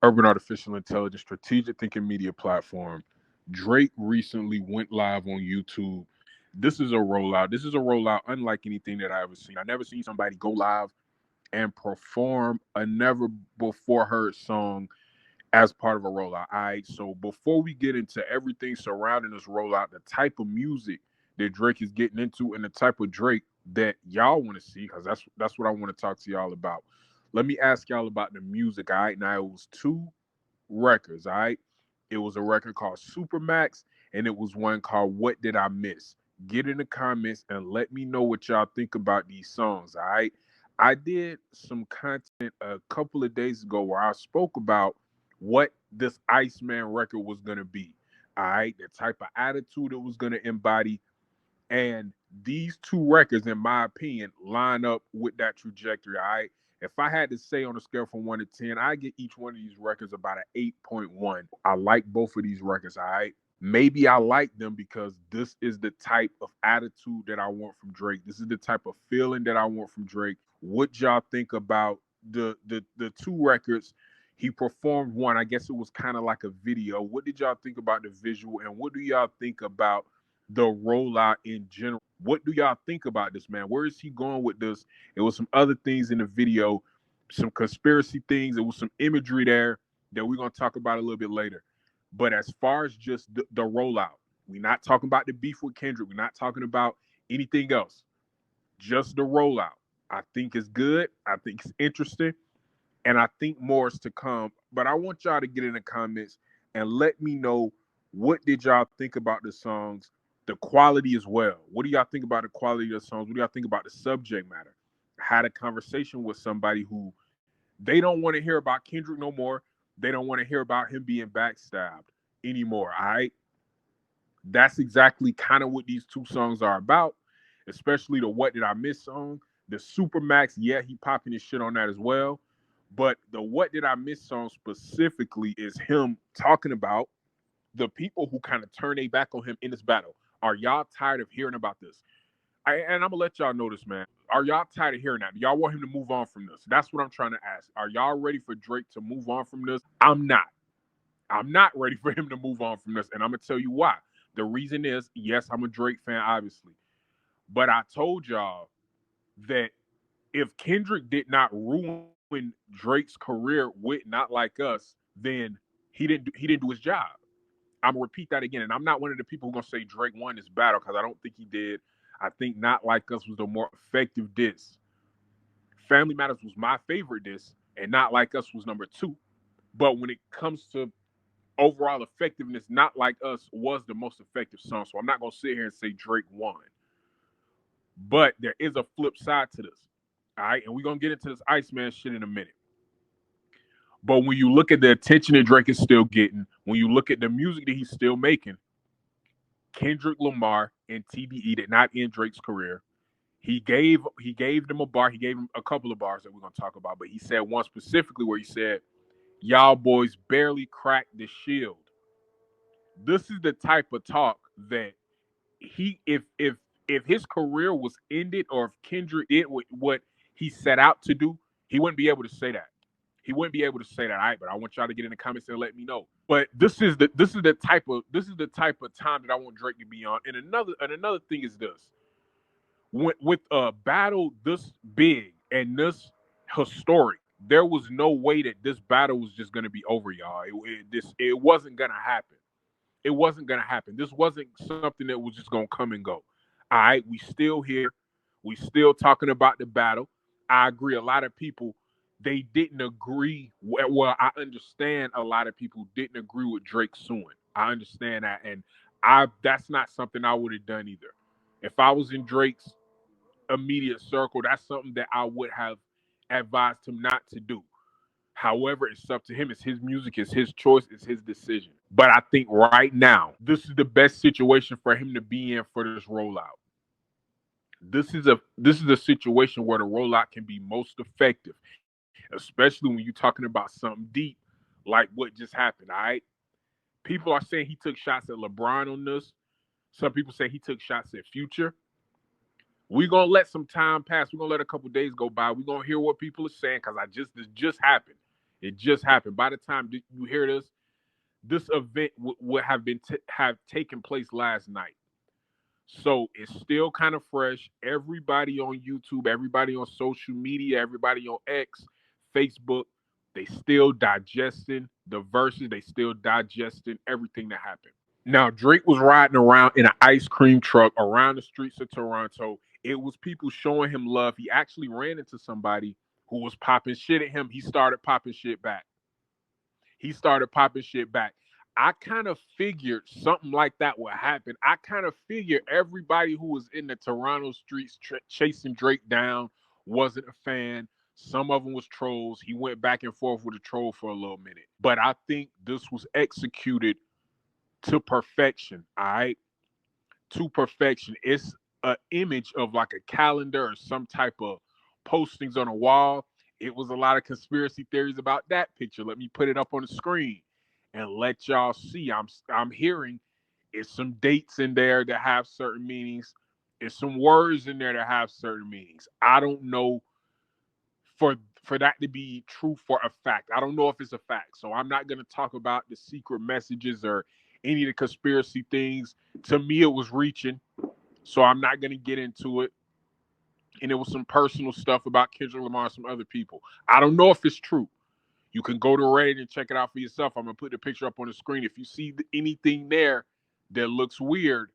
Urban Artificial Intelligence Strategic Thinking Media Platform. Drake recently went live on YouTube. This is a rollout. This is a rollout unlike anything that I ever seen. I never seen somebody go live and perform a never before heard song as part of a rollout. All right. So before we get into everything surrounding this rollout, the type of music that Drake is getting into and the type of Drake that y'all want to see, because that's what I want to talk to y'all about. Let me ask y'all about the music. All right. Now it was two records. All right. It was a record called Supermax, and it was one called What Did I Miss? Get in the comments and let me know what y'all think about these songs. All right. I did some content a couple of days ago where I spoke about what this Iceman record was going to be. All right. The type of attitude it was going to embody. And these two records, in my opinion, line up with that trajectory. All right. If I had to say on a scale from 1 to 10, I get each one of these records about an 8.1. I like both of these records. All right. Maybe I like them because this is the type of attitude that I want from Drake. This is the type of feeling that I want from Drake. What y'all think about the two records? He performed one. I guess it was kind of like a video. What did y'all think about the visual? And what do y'all think about the rollout in general? What do y'all think about this, man? Where is he going with this? It was some other things in the video, some conspiracy things. It was some imagery there that we're going to talk about a little bit later. But as far as just the rollout, we're not talking about the beef with Kendrick. We're not talking about anything else. Just the rollout. I think it's good. I think it's interesting. And I think more is to come. But I want y'all to get in the comments and let me know, what did y'all think about the songs, the quality as well. What do y'all think about the quality of the songs? What do y'all think about the subject matter? I had a conversation with somebody who they don't want to hear about Kendrick no more. They don't want to hear about him being backstabbed anymore. All right. That's exactly kind of what these two songs are about, especially the What Did I Miss song. The Supermax, yeah, he popping his shit on that as well. But the What Did I Miss song specifically is him talking about the people who kind of turn their back on him in this battle. Are y'all tired of hearing about this? And I'm gonna let y'all know this, man. Are y'all tired of hearing that? Do y'all want him to move on from this? That's what I'm trying to ask. Are y'all ready for Drake to move on from this? I'm not. I'm not ready for him to move on from this, and I'm gonna tell you why. The reason is, yes, I'm a Drake fan, obviously, but I told y'all that if Kendrick did not ruin Drake's career with Not Like Us, then he didn't do his job. I'm gonna repeat that again, and I'm not one of the people who gonna say Drake won this battle because I don't think he did. I think Not Like Us was the more effective diss. Family Matters was my favorite diss, and Not Like Us was number two. But when it comes to overall effectiveness, Not Like Us was the most effective song. So I'm not gonna sit here and say Drake won. But there is a flip side to this. All right, and we're gonna get into this Iceman shit in a minute. But when you look at the attention that Drake is still getting, when you look at the music that he's still making, Kendrick Lamar and TDE did not end Drake's career. He gave them a bar. He gave him a couple of bars that we're gonna talk about, but he said one specifically where he said, "Y'all boys barely cracked the shield." This is the type of talk that he, if his career was ended, or if Kendrick did what he set out to do, he wouldn't be able to say that. He wouldn't be able to say that. All right, but I want y'all to get in the comments and let me know. But this is the type of time that I want Drake to be on. And another thing is this: with a battle this big and this historic, there was no way that this battle was just going to be over, y'all. It wasn't going to happen. It wasn't going to happen. This wasn't something that was just going to come and go. All right, we still here. We still talking about the battle. I agree. A lot of people, they didn't agree. Well, I understand a lot of people didn't agree with Drake suing. I understand that, and I that's not something I would have done either. If I was in Drake's immediate circle, that's something that I would have advised him not to do. However, it's up to him. It's his music, it's his choice, it's his decision. But I think right now, this is the best situation for him to be in for this rollout. This is a situation where the rollout can be most effective, especially when you're talking about something deep like what just happened. All right. People are saying he took shots at LeBron on this. Some people say he took shots at Future. We're gonna let some time pass. We're gonna let a couple days go by. We're gonna hear what people are saying because this just happened. It just happened. By the time you hear this event would have have taken place last night. So it's still kind of fresh. Everybody on YouTube, everybody on social media, everybody on X, Facebook, they still digesting the verses. They still digesting everything that happened. Now Drake was riding around in an ice cream truck around the streets of Toronto. It was people showing him love. He actually ran into somebody who was popping shit at him. He started popping shit back. He started popping shit back. I kind of figured something like that would happen. I kind of figured everybody who was in the Toronto streets chasing Drake down wasn't a fan. Some of them was trolls. He went back and forth with a troll for a little minute. But I think this was executed to perfection. All right, to perfection. It's an image of like a calendar or some type of postings on a wall. It was a lot of conspiracy theories about that picture. Let me put it up on the screen and let y'all see. I'm hearing it's some dates in there that have certain meanings. It's some words in there that have certain meanings. I don't know for for that to be true for a fact. I don't know if it's a fact. So I'm not going to talk about the secret messages or any of the conspiracy things. To me, it was reaching. So I'm not going to get into it. And it was some personal stuff about Kendrick Lamar and some other people. I don't know if it's true. You can go to Reddit and check it out for yourself. I'm going to put the picture up on the screen. If you see anything there that looks weird,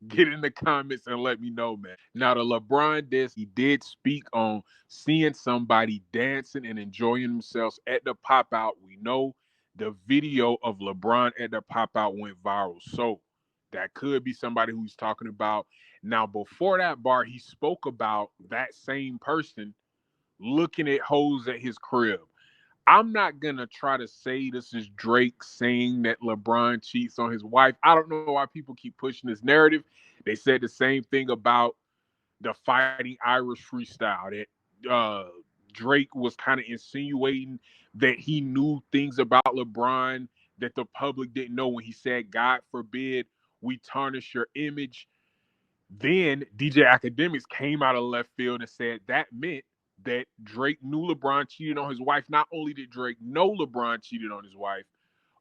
get in the comments and let me know, man. Now, the LeBron diss, he did speak on seeing somebody dancing and enjoying themselves at the pop out. We know the video of LeBron at the pop out went viral. So that could be somebody who he's talking about. Now, before that bar, he spoke about that same person looking at hoes at his crib. I'm not gonna try to say this is Drake saying that LeBron cheats on his wife. I don't know why people keep pushing this narrative. They said the same thing about the Fighting Irish freestyle that Drake was kind of insinuating that he knew things about LeBron that the public didn't know when he said, "God forbid we tarnish your image." Then DJ Academics came out of left field and said that meant that Drake knew LeBron cheated on his wife. Not only did Drake know LeBron cheated on his wife,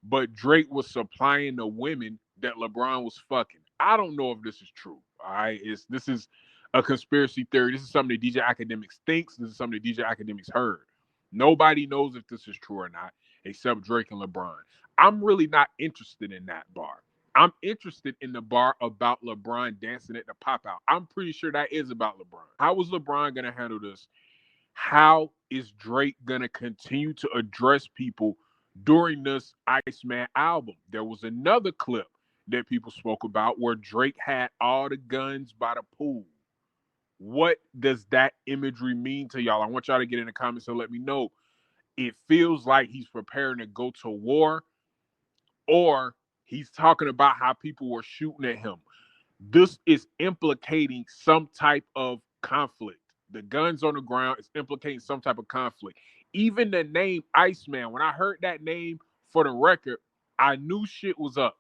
but Drake was supplying the women that LeBron was fucking. I don't know if this is true. All right, this is a conspiracy theory. This is something that DJ Academics thinks. This is something that DJ Academics heard. Nobody knows if this is true or not, except Drake and LeBron. I'm really not interested in that bar. I'm interested in the bar about LeBron dancing at the pop out. I'm pretty sure that is about LeBron. How is LeBron going to handle this? How is Drake going to continue to address people during this Iceman album? There was another clip that people spoke about where Drake had all the guns by the pool. What does that imagery mean to y'all? I want y'all to get in the comments and let me know. It feels like he's preparing to go to war, or he's talking about how people were shooting at him. This is implicating some type of conflict. The guns on the ground is implicating some type of conflict. Even the name Iceman, when I heard that name for the record, I knew shit was up.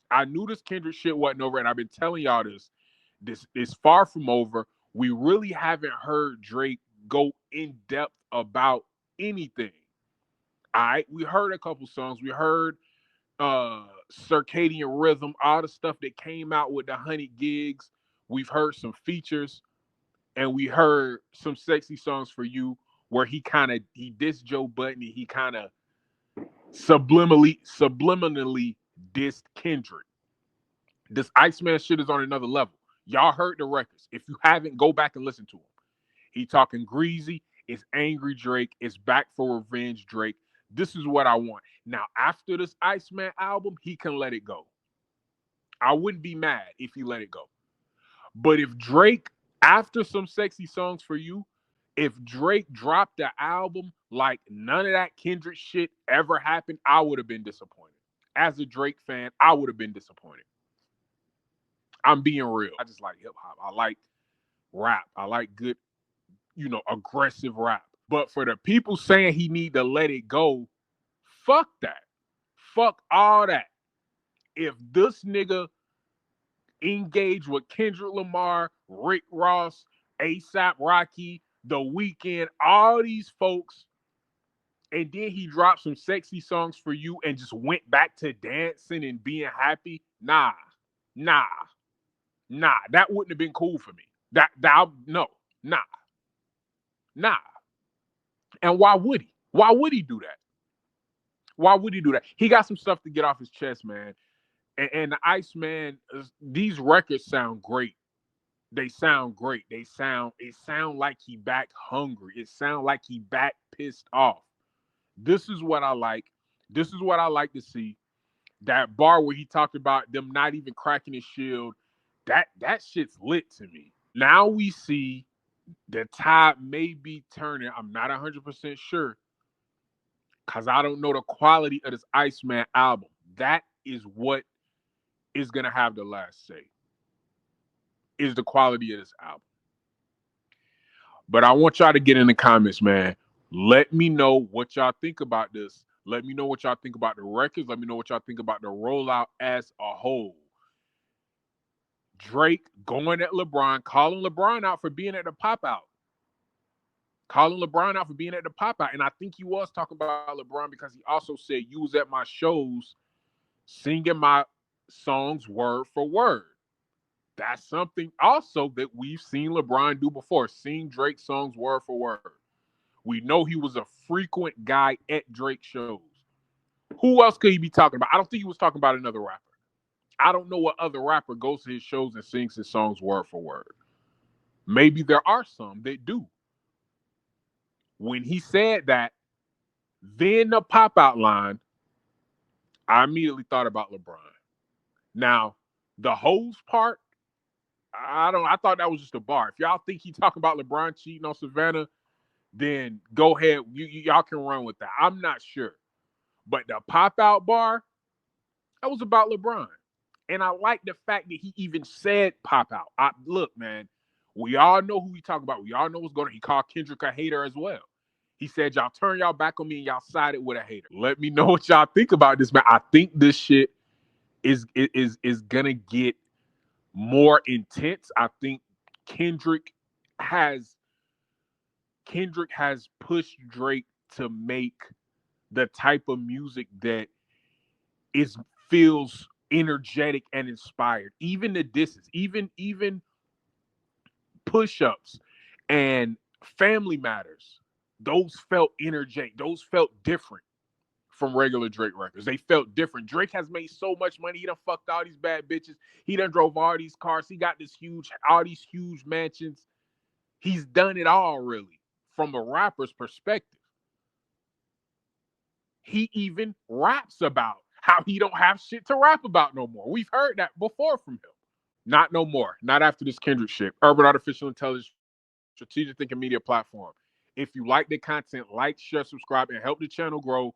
I knew this Kendrick shit wasn't over, and I've been telling y'all this. This is far from over. We really haven't heard Drake go in depth about anything. All right, we heard a couple songs. We heard Circadian Rhythm, all the stuff that came out with the 100 gigs. We've heard some features, and we heard some sexy songs for you where he dissed Joe Budden, and he kind of subliminally dissed Kendrick. This Iceman shit is on another level. Y'all heard the records. If you haven't, go back and listen to him. He talking greasy. It's angry Drake. It's back for revenge Drake. This is what I want. Now, after this Iceman album, he can let it go. I wouldn't be mad if he let it go. But if Drake, after some sexy songs for you, if Drake dropped the album like none of that Kendrick shit ever happened, I would have been disappointed. As a Drake fan, I would have been disappointed. I'm being real. I just like hip hop. I like rap. I like good, aggressive rap. But for the people saying he need to let it go, fuck that. Fuck all that. If this nigga engage with Kendrick Lamar, Rick Ross, ASAP Rocky, The Weeknd, all these folks and then he dropped some sexy songs for you and just went back to dancing and being happy. Nah, that wouldn't have been cool for me. No, nah, nah. And why would he? Why would he do that? Why would he do that? He got some stuff to get off his chest, man. And the Iceman, these records sound great. They sound great. It sound like he back hungry. It sound like he back pissed off. This is what I like. This is what I like to see. That bar where he talked about them not even cracking his shield, that shit's lit to me. Now we see the tide may be turning. I'm not 100% sure because I don't know the quality of this Iceman album. That is what is going to have the last say, is the quality of this album. But I want y'all to get in the comments, man. Let me know what y'all think about this. Let me know what y'all think about the records. Let me know what y'all think about the rollout as a whole. Drake going at LeBron, calling LeBron out for being at the pop out. Calling LeBron out for being at the pop out. And I think he was talking about LeBron because he also said, you was at my shows singing my songs word for word. That's something also that we've seen LeBron do before, sing Drake's songs word for word. We know he was a frequent guy at Drake shows. Who else could he be talking about? I don't think he was talking about another rapper. I don't know what other rapper goes to his shows and sings his songs word for word. Maybe there are some that do. When he said that, then the pop out line, I immediately thought about LeBron. Now, the hose part, I thought that was just a bar. If y'all think he talking about LeBron cheating on Savannah, then go ahead. Y'all can run with that. I'm not sure. But the pop out bar, that was about LeBron. And I like the fact that he even said pop out. Look, man, we all know who he talking about. We all know what's going on. He called Kendrick a hater as well. He said, y'all turn y'all back on me and y'all sided with a hater. Let me know what y'all think about this, man. I think this shit is going to get more intense. I think Kendrick has pushed Drake to make the type of music that feels energetic and inspired. Even the disses, even push-ups and Family Matters, those felt energetic. Those felt different from regular Drake records. They felt different. Drake has made so much money. He done fucked all these bad bitches. He done drove all these cars. He got all these huge mansions. He's done it all, really, from a rapper's perspective. He even raps about how he don't have shit to rap about no more. We've heard that before from him. Not no more. Not after this Kendrick shit. Urban Artificial Intelligence, strategic thinking media platform. If you like the content, like, share, subscribe, and help the channel grow.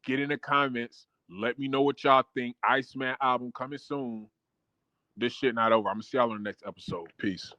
Get in the comments. Let me know what y'all think. Iceman album coming soon. This shit not over. I'm going to see y'all on the next episode. Peace.